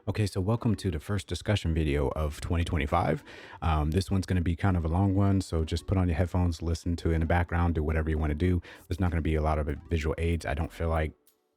Okay, so welcome to the first discussion video of 2025. This one's going to be kind of a long one, so just put on your headphones, listen to it in the background, do whatever you want to do. There's not going to be a lot of visual aids. I don't feel like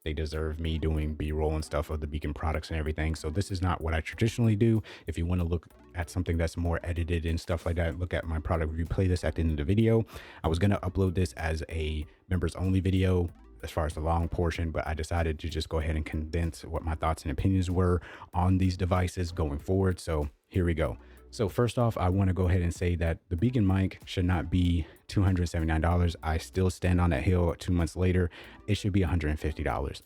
they deserve me doing B-roll and stuff of the Beacn products and everything. So this is not what I traditionally do. If you want to look at something that's more edited and stuff like that, look at my product review playlist at the end of the video. I was going to upload this as a members only video as far as the long portion, but I decided to just go ahead and condense what my thoughts and opinions were on these devices going forward. So here we go. So first off, I want to go ahead and say that the Beacn Mic should not be $279. I still stand on that hill 2 months later. It should be $150.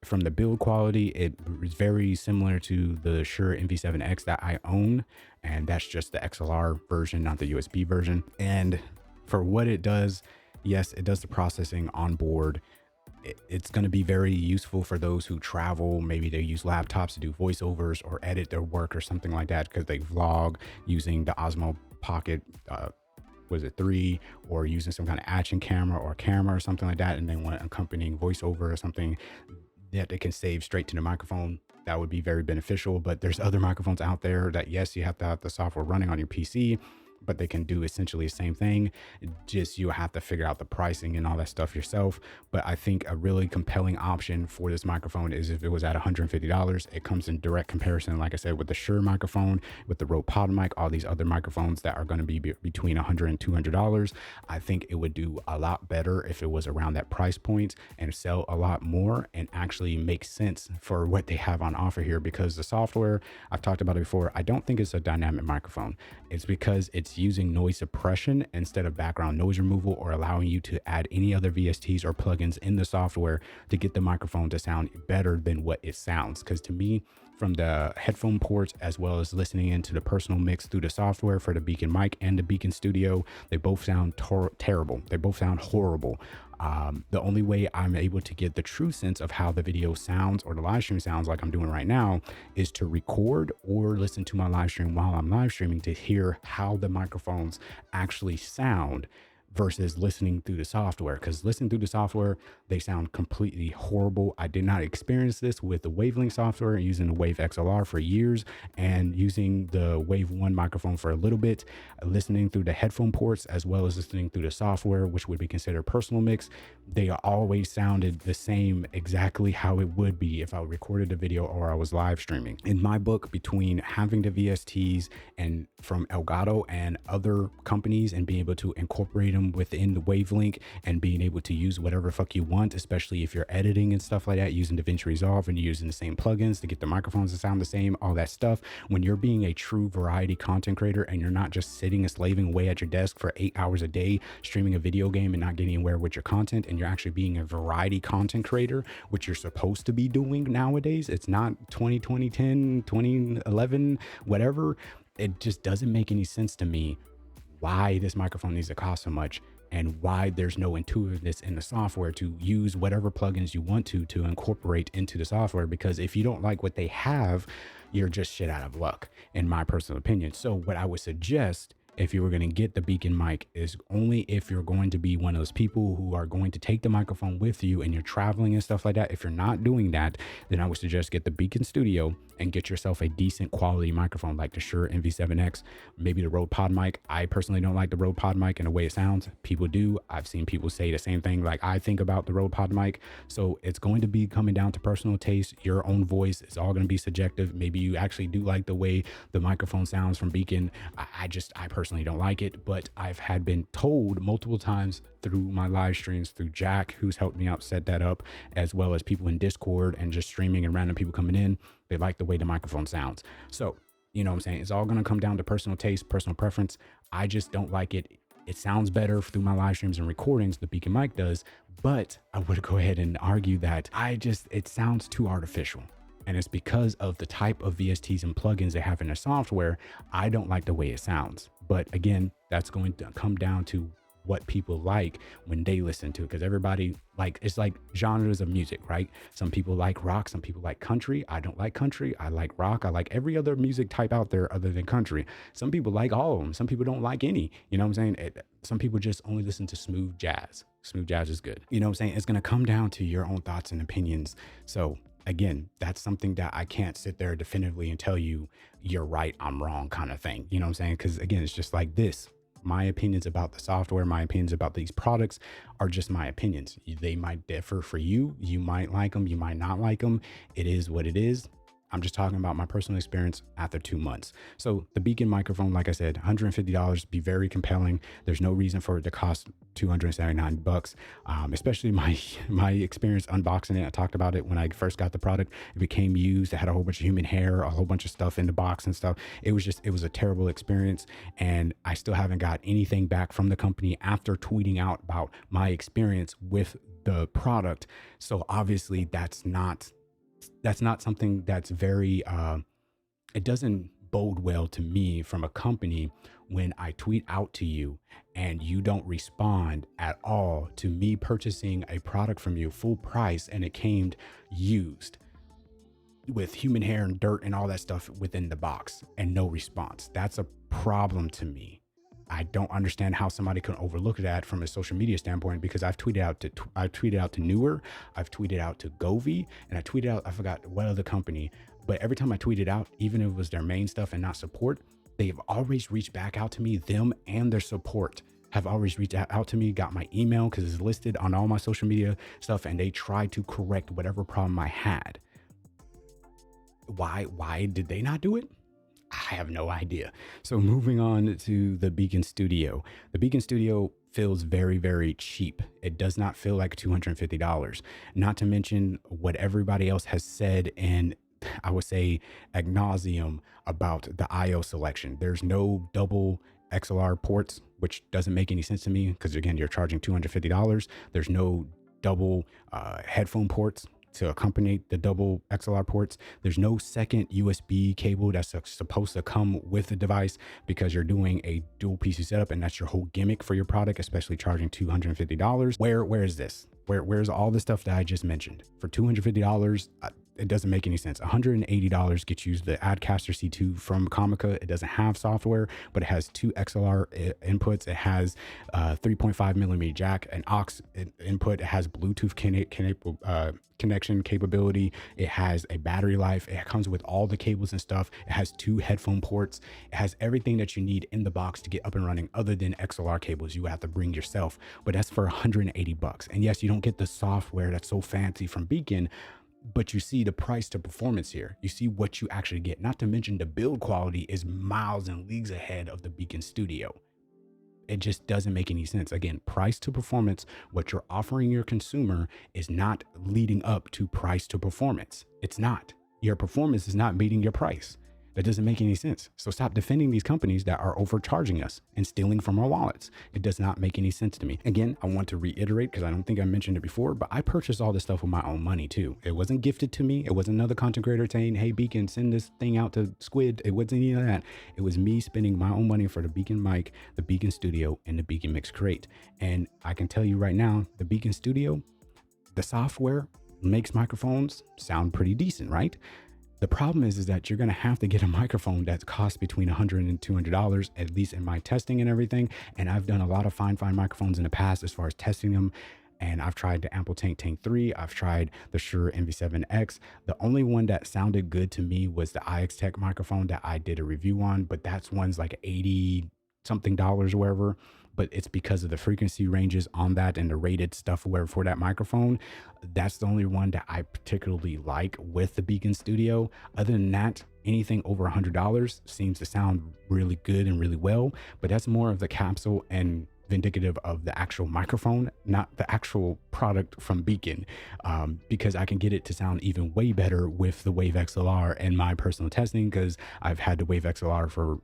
From the build quality, it is very similar to the Shure NV7X that I own, and that's just the XLR version, not the USB version. And for what it does, yes, it does the processing on board. It's going to be very useful for those who travel. Maybe they use laptops to do voiceovers or edit their work or something like that because they vlog using the Osmo Pocket, was it 3, or using some kind of action camera or something like that, and they want accompanying voiceover or something that they can save straight to the microphone. That would be very beneficial. But there's other microphones out there that, yes, you have to have the software running on your PC, but they can do essentially the same thing. Just you have to figure out the pricing and all that stuff yourself. But I think a really compelling option for this microphone is if it was at $150. It comes in direct comparison, like I said, with the Shure microphone, with the Rode PodMic, all these other microphones that are going to be between $100 and $200. I think it would do a lot better if it was around that price point and sell a lot more and actually make sense for what they have on offer here. Because the software, I've talked about it before, I don't think it's a dynamic microphone. It's because it's using noise suppression instead of background noise removal, or allowing you to add any other VSTs or plugins in the software to get the microphone to sound better than what it sounds. Because to me, from the headphone ports, as well as listening into the personal mix through the software for the Beacn Mic and the Beacn Studio, they both sound terrible. They both sound horrible. The only way I'm able to get the true sense of how the video sounds or the live stream sounds, like I'm doing right now, is to record or listen to my live stream while I'm live streaming to hear how the microphones actually sound versus listening through the software. Because listening through the software, they sound completely horrible. I did not experience this with the Wavelength software, using the Wave XLR for years and using the Wave 1 microphone for a little bit. Listening through the headphone ports as well as listening through the software, which would be considered personal mix, they always sounded the same, exactly how it would be if I recorded a video or I was live streaming. In my book, between having the VSTs and from Elgato and other companies and being able to incorporate them within the Wavelength and being able to use whatever fuck you want, especially if you're editing and stuff like that, using DaVinci Resolve and you're using the same plugins to get the microphones to sound the same, all that stuff. When you're being a true variety content creator and you're not just sitting and slaving away at your desk for 8 hours a day, streaming a video game and not getting anywhere with your content, and you're actually being a variety content creator, which you're supposed to be doing nowadays. It's not 2020, 10, 2011, whatever. It just doesn't make any sense to me why this microphone needs to cost so much and why there's no intuitiveness in the software to use whatever plugins you want to incorporate into the software. Because if you don't like what they have, you're just shit out of luck, in my personal opinion. So what I would suggest, if you were going to get the Beacn Mic, is only if you're going to be one of those people who are going to take the microphone with you and you're traveling and stuff like that. If you're not doing that, then I would suggest get the Beacn Studio and get yourself a decent quality microphone like the Shure NV7X, maybe the Rode PodMic. I personally don't like the Rode PodMic and the way it sounds. People do. I've seen people say the same thing like I think about the Rode PodMic. So it's going to be coming down to personal taste, your own voice. It's all going to be subjective. Maybe you actually do like the way the microphone sounds from Beacn. I personally don't like it, but I've had been told multiple times through my live streams, through Jack, who's helped me out set that up, as well as people in Discord and just streaming and random people coming in, they like the way the microphone sounds. So, you know what I'm saying? It's all going to come down to personal taste, personal preference. I just don't like it. It sounds better through my live streams and recordings, the Beacn Mic does, but I would go ahead and argue that it sounds too artificial. And it's because of the type of VSTs and plugins they have in their software. I don't like the way it sounds. But again, that's going to come down to what people like when they listen to it, because everybody, like, it's like genres of music, right? Some people like rock, some people like country. I don't like country. I like rock. I like every other music type out there other than country. Some people like all of them. Some people don't like any. You know what I'm saying? Some people just only listen to smooth jazz. Smooth jazz is good. You know what I'm saying? It's going to come down to your own thoughts and opinions. So again, that's something that I can't sit there definitively and tell you you're right, I'm wrong kind of thing. You know what I'm saying? Because again, it's just like this. My opinions about the software, my opinions about these products are just my opinions. They might differ for you. You might like them, you might not like them. It is what it is. I'm just talking about my personal experience after 2 months. So the Beacn microphone, like I said, $150, be very compelling. There's no reason for it to cost $279. Especially my experience unboxing it. I talked about it when I first got the product. It became used. It had a whole bunch of human hair, a whole bunch of stuff in the box and stuff. It was a terrible experience. And I still haven't got anything back from the company after tweeting out about my experience with the product. So obviously that's not something that's very it doesn't bode well to me from a company when I tweet out to you and you don't respond at all to me purchasing a product from you full price, and it came used with human hair and dirt and all that stuff within the box and no response. That's a problem to me. I don't understand how somebody can overlook that from a social media standpoint, because I've tweeted out to Newer, I've tweeted out to Govee, and I tweeted out, I forgot what other company, but every time I tweeted out, even if it was their main stuff and not support, they've always reached back out to me. Them and their support have always reached out to me, got my email because it's listed on all my social media stuff, and they tried to correct whatever problem I had. Why did they not do it? I have no idea. So moving on to the Beacn Studio. The Beacn Studio feels very, very cheap. It does not feel like $250. Not to mention what everybody else has said, and I would say ad nauseum, about the IO selection. There's no double XLR ports, which doesn't make any sense to me because, again, you're charging $250. There's no double headphone ports to accompany the double XLR ports. There's no second USB cable that's supposed to come with the device because you're doing a dual PC setup, and that's your whole gimmick for your product, especially charging $250. Where is this? Where's all the stuff that I just mentioned for $250? It doesn't make any sense. $180 gets you the Adcaster C2 from Comica. It doesn't have software, but it has two XLR inputs. It has 3.5 millimeter jack, an aux input. It has Bluetooth connection capability. It has a battery life. It comes with all the cables and stuff. It has two headphone ports. It has everything that you need in the box to get up and running, other than XLR cables you have to bring yourself. But that's for $180. And yes, you don't get the software that's so fancy from Beacn, but you see the price to performance here. You see what you actually get. Not to mention the build quality is miles and leagues ahead of the Beacn Studio. It just doesn't make any sense. Again, price to performance, what you're offering your consumer is not leading up to price to performance. It's not. Your performance is not meeting your price. That doesn't make any sense. So stop defending these companies that are overcharging us and stealing from our wallets. It does not make any sense to me. Again, I want to reiterate, because I don't think I mentioned it before, but I purchased all this stuff with my own money too. It wasn't gifted to me. It wasn't another content creator saying, hey, Beacn, send this thing out to Squid. It wasn't any of that. It was me spending my own money for the Beacn Mic, the Beacn Studio, and the Beacn Mix Create. And I can tell you right now, the Beacn Studio, the software makes microphones sound pretty decent, right? The problem is that you're going to have to get a microphone that costs between $100 and $200, at least in my testing and everything. And I've done a lot of fine microphones in the past as far as testing them. And I've tried the Amplitank Tank 3. I've tried the Shure MV7X. The only one that sounded good to me was the IX Tech microphone that I did a review on, but that's one's like 80 something or wherever. But it's because of the frequency ranges on that and the rated stuff where for that microphone. That's the only one that I particularly like with the Beacn Studio. Other than that, anything over $100 seems to sound really good and really well, but that's more of the capsule and vindicative of the actual microphone, not the actual product from Beacn, because I can get it to sound even way better with the Wave XLR and my personal testing, because I've had the Wave XLR for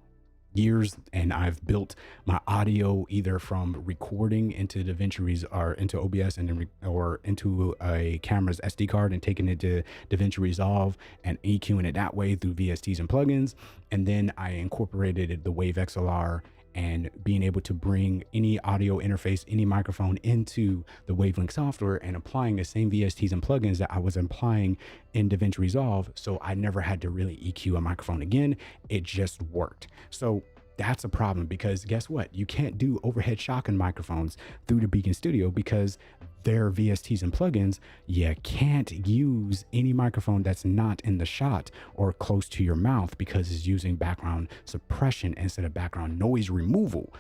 years, and I've built my audio either from recording into DaVinci or into OBS and then or into a camera's SD card and taking it to DaVinci Resolve and EQing it that way through VSTs and plugins. And then I incorporated the Wave XLR and being able to bring any audio interface, any microphone into the Wavelength software and applying the same VSTs and plugins that I was applying in DaVinci Resolve. So I never had to really EQ a microphone again. It just worked. So that's a problem, because guess what? You can't do overhead shotgun microphones through the Beacn Studio because their VSTs and plugins, you can't use any microphone that's not in the shot or close to your mouth because it's using background suppression instead of background noise removal.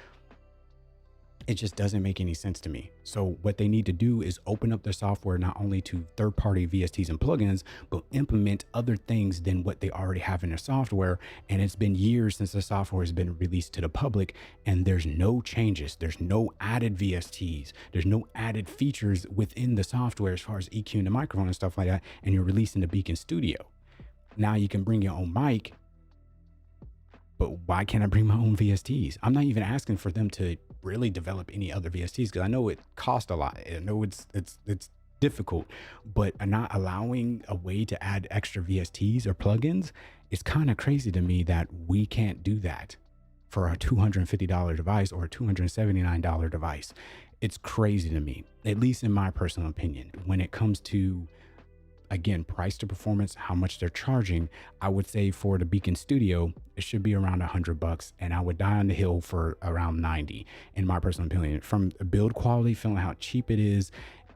It just doesn't make any sense to me. So what they need to do is open up their software not only to third-party VSTs and plugins, but implement other things than what they already have in their software. And it's been years since the software has been released to the public, and there's no changes. There's no added VSTs. There's no added features within the software as far as EQing the microphone and stuff like that. And you're releasing the Beacn Studio. Now you can bring your own mic, but why can't I bring my own VSTs? I'm not even asking for them to really develop any other VSTs because I know it costs a lot. I know it's difficult, but not allowing a way to add extra VSTs or plugins is kind of crazy to me that we can't do that for a $250 device or a $279 device. It's crazy to me, at least in my personal opinion. When it comes to, again, price to performance, how much they're charging, I would say for the Beacn Studio, it should be around $100, and I would die on the hill for around 90, in my personal opinion. From build quality, feeling how cheap it is,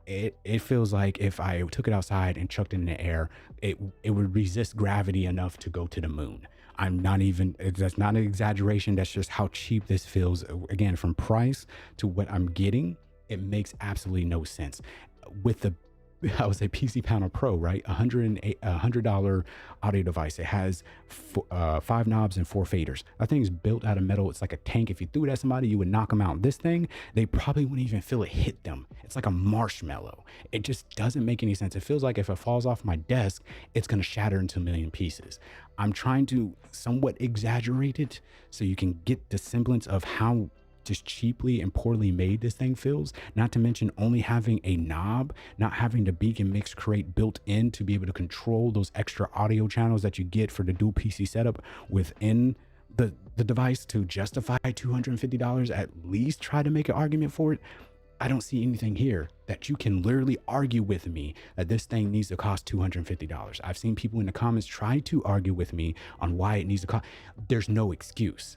it feels like if I took it outside and chucked it in the air, it would resist gravity enough to go to the moon. I'm not even, that's not an exaggeration. That's just how cheap this feels. Again, from price to what I'm getting, it makes absolutely no sense. With the, I would say PC Panel Pro, right? $100 audio device. It has 5 knobs and 4 faders. That thing's built out of metal. It's like a tank. If you threw it at somebody, you would knock them out. This thing, they probably wouldn't even feel it hit them. It's like a marshmallow. It just doesn't make any sense. It feels like if it falls off my desk, it's going to shatter into a million pieces. I'm trying to somewhat exaggerate it so you can get the semblance of how just cheaply and poorly made this thing feels, not to mention only having a knob, not having the Beacn Mix Create built in to be able to control those extra audio channels that you get for the dual PC setup within the device to justify $250, at least try to make an argument for it. I don't see anything here that you can literally argue with me that this thing needs to cost $250. I've seen people in the comments try to argue with me on why it needs to cost. There's no excuse.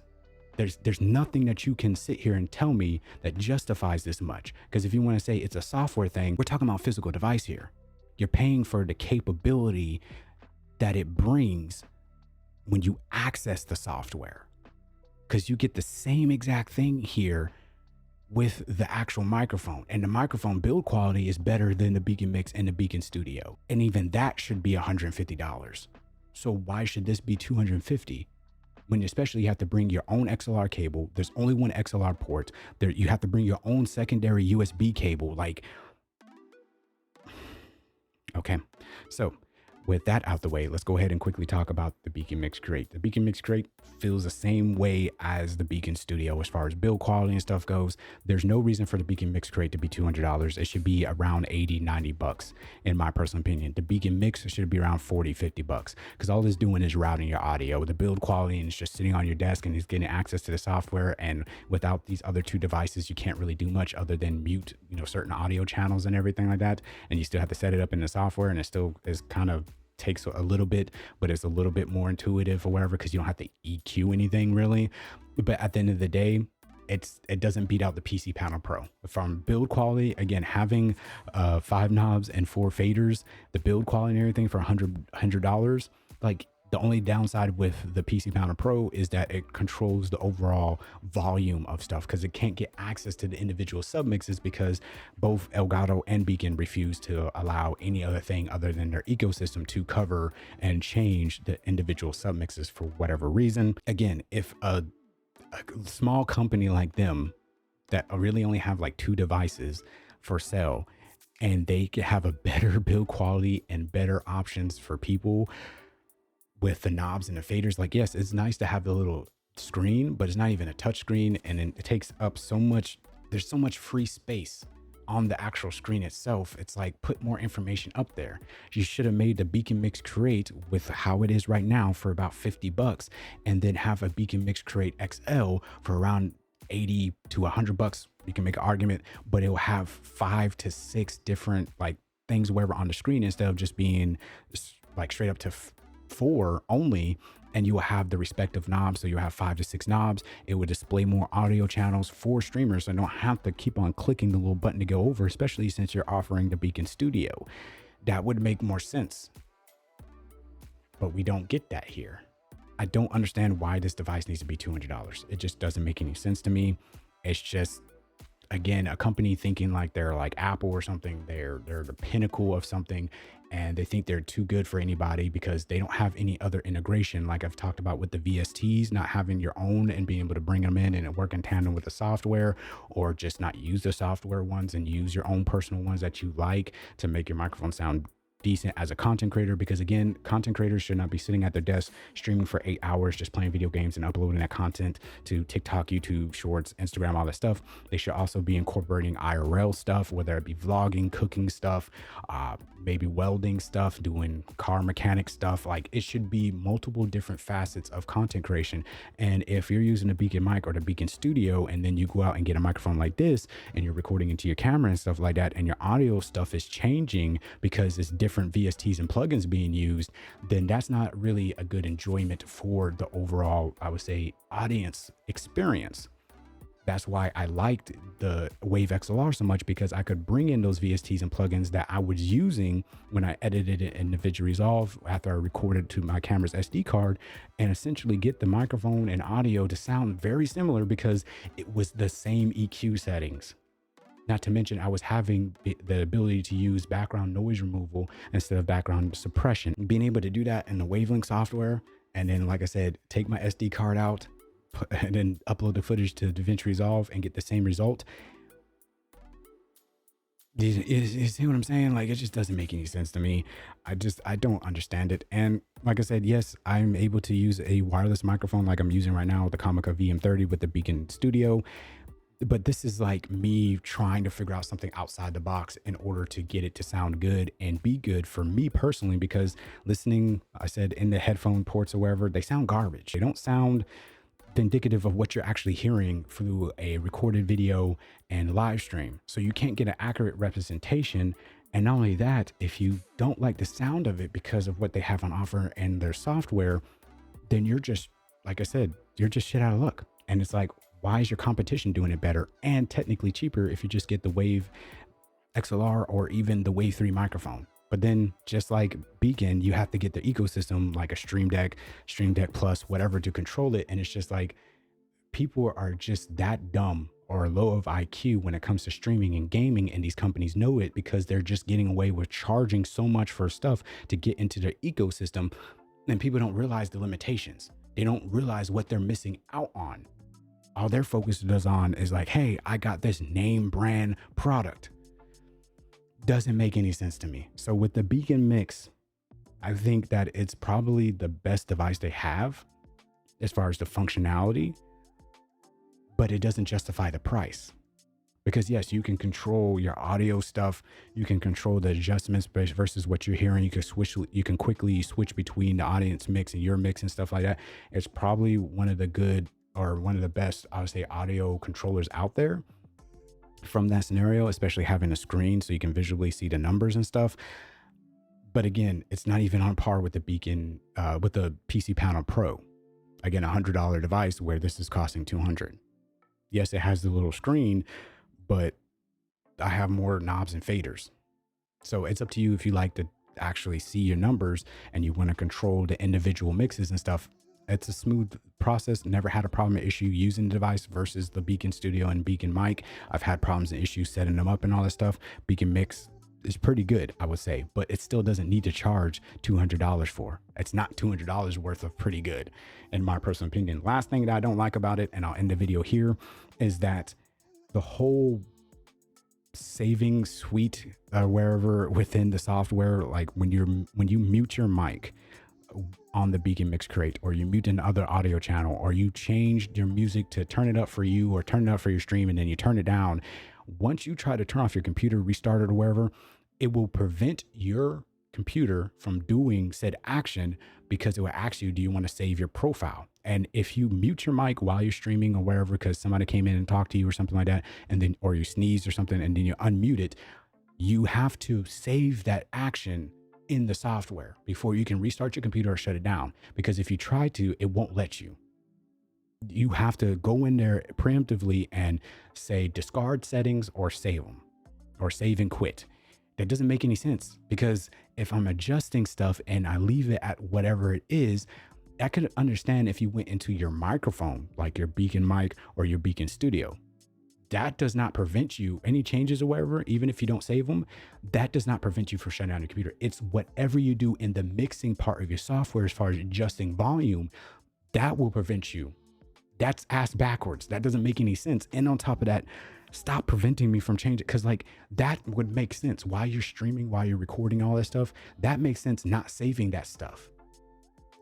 There's nothing that you can sit here and tell me that justifies this much. Because if you want to say it's a software thing, we're talking about physical device here. You're paying for the capability that it brings when you access the software, because you get the same exact thing here with the actual microphone, and the microphone build quality is better than the Beacn Mix and the Beacn Studio. And even that should be $150. So why should this be $250? When especially you have to bring your own XLR cable. There's only one XLR port there. You have to bring your own secondary USB cable. Like, okay. So with that out the way, let's go ahead and quickly talk about the Beacn Mix Create. The Beacn Mix Create feels the same way as the Beacn Studio as far as build quality and stuff goes. There's no reason for the Beacn Mix Create to be $200. It should be around 80, 90 bucks in my personal opinion. The Beacn Mix should be around 40, 50 bucks, because all it's doing is routing your audio. The build quality, and it's just sitting on your desk and it's getting access to the software. And without these other two devices, you can't really do much other than mute, certain audio channels and everything like that. And you still have to set it up in the software, and it still is kind of takes a little bit, but it's a little bit more intuitive or whatever, because you don't have to EQ anything really. But at the end of the day, it doesn't beat out the PC Panel Pro. From build quality, again, having 5 knobs and 4 faders, the build quality and everything for $100, like, the only downside with the PC Panel Pro is that it controls the overall volume of stuff, because it can't get access to the individual submixes, because both Elgato and Beacn refuse to allow any other thing other than their ecosystem to cover and change the individual submixes for whatever reason. Again, if a small company like them that really only have like 2 devices for sale, and they could have a better build quality and better options for people with the knobs and the faders, like, yes, it's nice to have the little screen, but it's not even a touch screen, and then it takes up so much, there's so much free space on the actual screen itself. It's like, put more information up there. You should have made the Beacn Mix Create with how it is right now for about 50 bucks, and then have a Beacn Mix Create XL for around 80 to 100 bucks. You can make an argument, but it'll have 5 to 6 different like things wherever on the screen, instead of just being like straight up to 4 only, and you will have the respective knobs. So you'll have 5 to 6 knobs. It will display more audio channels for streamers, so you don't have to keep on clicking the little button to go over, especially since you're offering the Beacn Studio. That would make more sense, but we don't get that here. I don't understand why this device needs to be $200. It just doesn't make any sense to me. It's just, again, a company thinking like they're like Apple or something. They're the pinnacle of something, and they think they're too good for anybody because they don't have any other integration. Like I've talked about with the VSTs, not having your own and being able to bring them in and work in tandem with the software, or just not use the software ones and use your own personal ones that you like to make your microphone sound decent as a content creator. Because again, content creators should not be sitting at their desk streaming for 8 hours just playing video games and uploading that content to TikTok, YouTube Shorts, Instagram, all that stuff. They should also be incorporating IRL stuff, whether it be vlogging, cooking stuff, maybe welding stuff, doing car mechanic stuff. Like, it should be multiple different facets of content creation. And if you're using a Beacn Mic or the Beacn Studio, and then you go out and get a microphone like this and you're recording into your camera and stuff like that, and your audio stuff is changing because it's different VSTs and plugins being used, then that's not really a good enjoyment for the overall, I would say, audience experience. That's why I liked the Wave XLR so much, because I could bring in those VSTs and plugins that I was using when I edited it in DaVinci Resolve after I recorded to my camera's SD card, and essentially get the microphone and audio to sound very similar because it was the same EQ settings. Not to mention, I was having the ability to use background noise removal instead of background suppression. Being able to do that in the Wavelink software, and then, like I said, take my SD card out, and then upload the footage to DaVinci Resolve and get the same result. You see what I'm saying? Like, it just doesn't make any sense to me. I don't understand it. And like I said, yes, I'm able to use a wireless microphone like I'm using right now with the Comica VM30 with the Beacn Studio. But this is like me trying to figure out something outside the box in order to get it to sound good and be good for me personally, because listening, I said, in the headphone ports or wherever, they sound garbage. They don't sound indicative of what you're actually hearing through a recorded video and live stream. So you can't get an accurate representation. And not only that, if you don't like the sound of it because of what they have on offer and their software, then you're just, like I said, you're just shit out of luck. And it's like, why is your competition doing it better and technically cheaper if you just get the Wave XLR or even the Wave 3 microphone? But then, just like Beacn, you have to get the ecosystem like a Stream Deck Plus, whatever, to control it. And it's just like, people are just that dumb or low of IQ when it comes to streaming and gaming, and these companies know it because they're just getting away with charging so much for stuff to get into their ecosystem. And people don't realize the limitations. They don't realize what they're missing out on. All their focus is on is like, hey, I got this name brand product. Doesn't make any sense to me. So with the Beacn Mix, I think that it's probably the best device they have as far as the functionality, but it doesn't justify the price. Because yes, you can control your audio stuff. You can control the adjustments versus what you're hearing. You can quickly switch between the audience mix and your mix and stuff like that. It's probably one of the good, or one of the best, I would say, audio controllers out there from that scenario, especially having a screen so you can visually see the numbers and stuff. But again, it's not even on par with the Beacn, with the PC Panel Pro. Again, $100 device where this is costing $200. Yes, it has the little screen, but I have more knobs and faders. So it's up to you if you like to actually see your numbers and you want to control the individual mixes and stuff. It's a smooth process. Never had a problem or issue using the device versus the Beacn Studio and Beacn Mic. I've had problems and issues setting them up and all that stuff. Beacn Mix is pretty good, I would say, but it still doesn't need to charge $200 for. It's not $200 worth of pretty good, in my personal opinion. Last thing that I don't like about it, and I'll end the video here, is that the whole saving suite, wherever within the software, like when you mute your mic on the Beacn Mix Create, or you mute another audio channel, or you change your music to turn it up for you or turn it up for your stream, and then you turn it down, once you try to turn off your computer, restart it or wherever, it will prevent your computer from doing said action, because it will ask you, do you want to save your profile? And if you mute your mic while you're streaming or wherever, because somebody came in and talked to you or something like that, and then, or you sneezed or something, and then you unmute it, you have to save that action in the software before you can restart your computer or shut it down. Because if you try to, it won't let you. You have to go in there preemptively and say discard settings or save them, or save and quit. That doesn't make any sense, because if I'm adjusting stuff and I leave it at whatever it is, I could understand if you went into your microphone, like your Beacn Mic or your Beacn Studio. That does not prevent you, any changes or whatever, even if you don't save them, that does not prevent you from shutting down your computer. It's whatever you do in the mixing part of your software as far as adjusting volume, that will prevent you. That's ass backwards. That doesn't make any sense. And on top of that, stop preventing me from changing, because like that would make sense while you're streaming, while you're recording all that stuff. That makes sense, not saving that stuff.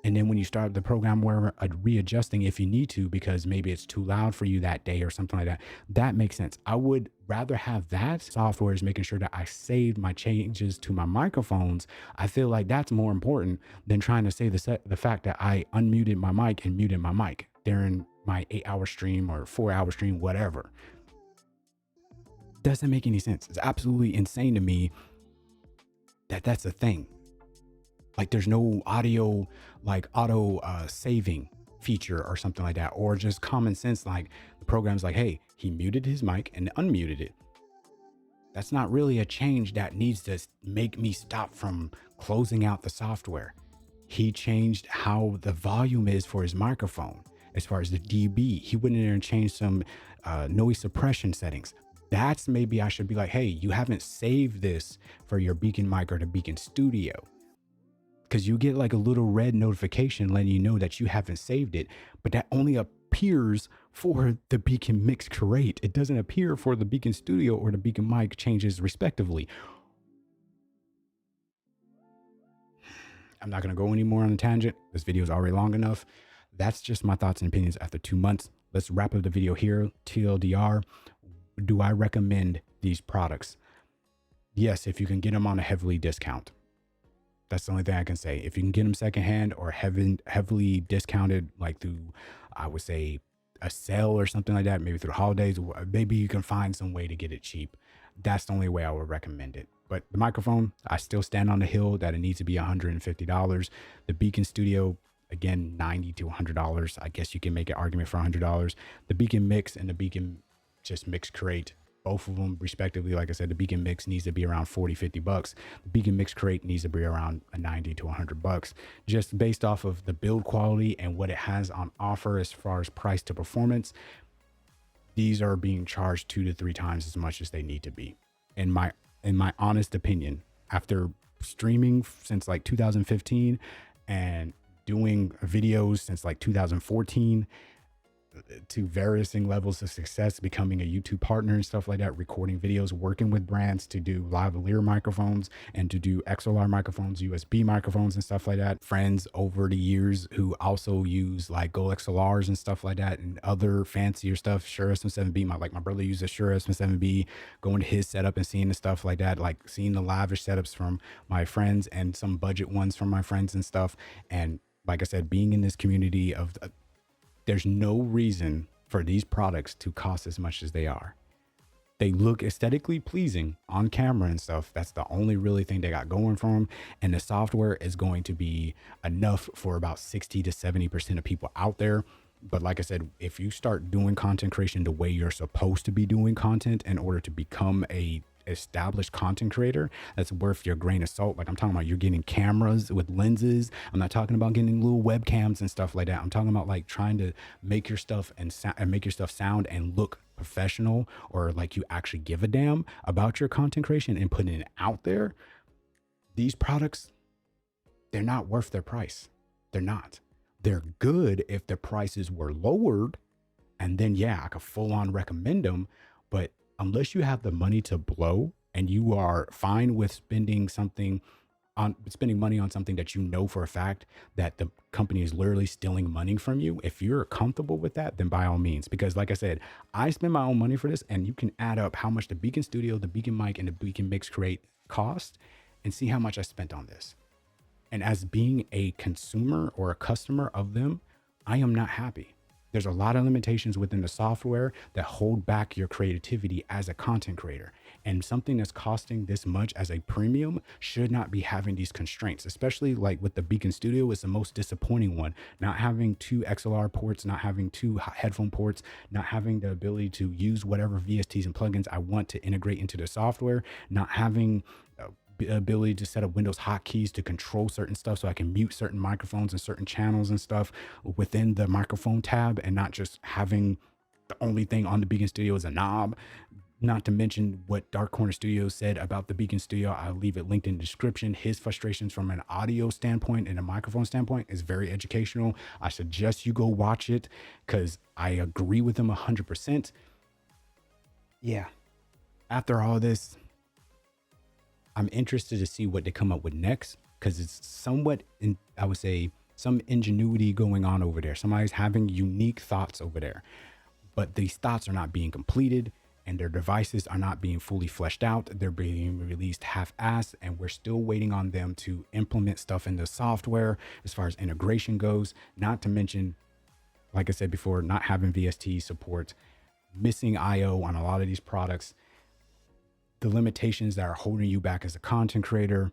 And then when you start the program where readjusting if you need to, because maybe it's too loud for you that day or something like that, that makes sense. I would rather have that. Software is making sure that I saved my changes to my microphones. I feel like that's more important than trying to say the fact that I unmuted my mic and muted my mic during my 8-hour stream or 4-hour stream, whatever. Doesn't make any sense. It's absolutely insane to me that that's a thing. Like there's no audio, like auto saving feature or something like that, or just common sense. Like the program's like, hey, he muted his mic and unmuted it. That's not really a change that needs to make me stop from closing out the software. He changed how the volume is for his microphone. As far as the dB, he went in there and changed some noise suppression settings. That's maybe I should be like, hey, you haven't saved this for your Beacn Mic or the Beacn Studio. Because you get like a little red notification letting you know that you haven't saved it, but that only appears for the Beacn Mix Create. It doesn't appear for the Beacn Studio or the Beacn Mic changes respectively. I'm not going to go any more on a tangent. This video is already long enough. That's just my thoughts and opinions after 2 months. Let's wrap up the video here. TLDR, do I recommend these products? Yes, if you can get them on a heavily discount. That's the only thing I can say. If you can get them secondhand or heavily discounted, like through, I would say, a sale or something like that, maybe through the holidays, maybe you can find some way to get it cheap. That's the only way I would recommend it. But the microphone, I still stand on the hill that it needs to be $150. The Beacn Studio, again, $90 to $100. I guess you can make an argument for $100. The Beacn Mix and the Beacn just Mix Create, both of them respectively, like I said, the Beacn Mix needs to be around $40-50. The Beacn Mix Create needs to be around $90 to $100, just based off of the build quality and what it has on offer as far as price to performance. These are being charged 2 to 3 times as much as they need to be. In my honest opinion, after streaming since like 2015 and doing videos since like 2014, to varying levels of success, becoming a YouTube partner and stuff like that, recording videos, working with brands to do lavalier microphones and to do XLR microphones, USB microphones and stuff like that. Friends over the years who also use like Go XLRs and stuff like that and other fancier stuff. Shure SM7B, my brother uses Shure SM7B, going to his setup and seeing the stuff like that, like seeing the lavish setups from my friends and some budget ones from my friends and stuff. And like I said, being in this community of there's no reason for these products to cost as much as they are. They look aesthetically pleasing on camera and stuff. That's the only really thing they got going for them. And the software is going to be enough for about 60 to 70% of people out there. But like I said, if you start doing content creation the way you're supposed to be doing content in order to become a established content creator that's worth your grain of salt. Like I'm talking about, you're getting cameras with lenses. I'm not talking about getting little webcams and stuff like that. I'm talking about like trying to make your stuff and make your stuff sound and look professional, or like you actually give a damn about your content creation and putting it out there. These products, they're not worth their price. They're not. They're good if the prices were lowered, and then yeah, I could full on recommend them. But unless you have the money to blow and you are fine with spending money on something that you know for a fact that the company is literally stealing money from you, if you're comfortable with that, then by all means. Because like I said, I spend my own money for this, and you can add up how much the Beacn Studio, the Beacn Mic, and the Beacn Mix Create cost and see how much I spent on this. And as being a consumer or a customer of them, I am not happy. There's a lot of limitations within the software that hold back your creativity as a content creator. And something that's costing this much as a premium should not be having these constraints, especially like with the Beacn Studio is the most disappointing one. Not having two XLR ports, not having two headphone ports, not having the ability to use whatever VSTs and plugins I want to integrate into the software, not having ability to set up Windows hotkeys to control certain stuff so I can mute certain microphones and certain channels and stuff within the microphone tab, and not just having the only thing on the Beacn Studio is a knob. Not to mention what Dark Corner Studio said about the Beacn Studio. I'll leave it linked in the description. His frustrations from an audio standpoint and a microphone standpoint is very educational. I suggest you go watch it because I agree with him 100%. Yeah. After all this, I'm interested to see what they come up with next, because it's somewhat, I would say, some ingenuity going on over there. Somebody's having unique thoughts over there, but these thoughts are not being completed and their devices are not being fully fleshed out. They're being released half-assed, and we're still waiting on them to implement stuff in the software as far as integration goes. Not to mention, like I said before, not having VST support, missing IO on a lot of these products, the limitations that are holding you back as a content creator.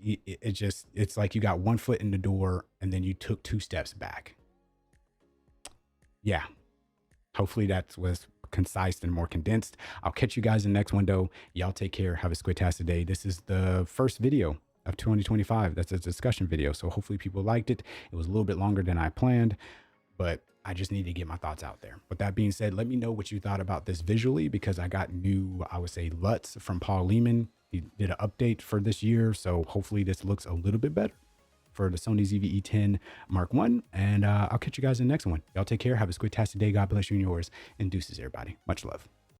It's like you got one foot in the door and then you took 2 steps back. Yeah. Hopefully that was concise and more condensed. I'll catch you guys in the next window. Y'all take care. Have a squid-tastic day. This is the first video of 2025. That's a discussion video. So hopefully people liked it. It was a little bit longer than I planned, but I just need to get my thoughts out there. With that being said, let me know what you thought about this visually, because I got new, I would say, LUTs from Paul Lehman. He did an update for this year. So hopefully this looks a little bit better for the Sony ZV-E10 Mark I. And I'll catch you guys in the next one. Y'all take care. Have a squid-tastic day. God bless you and yours. And deuces, everybody. Much love.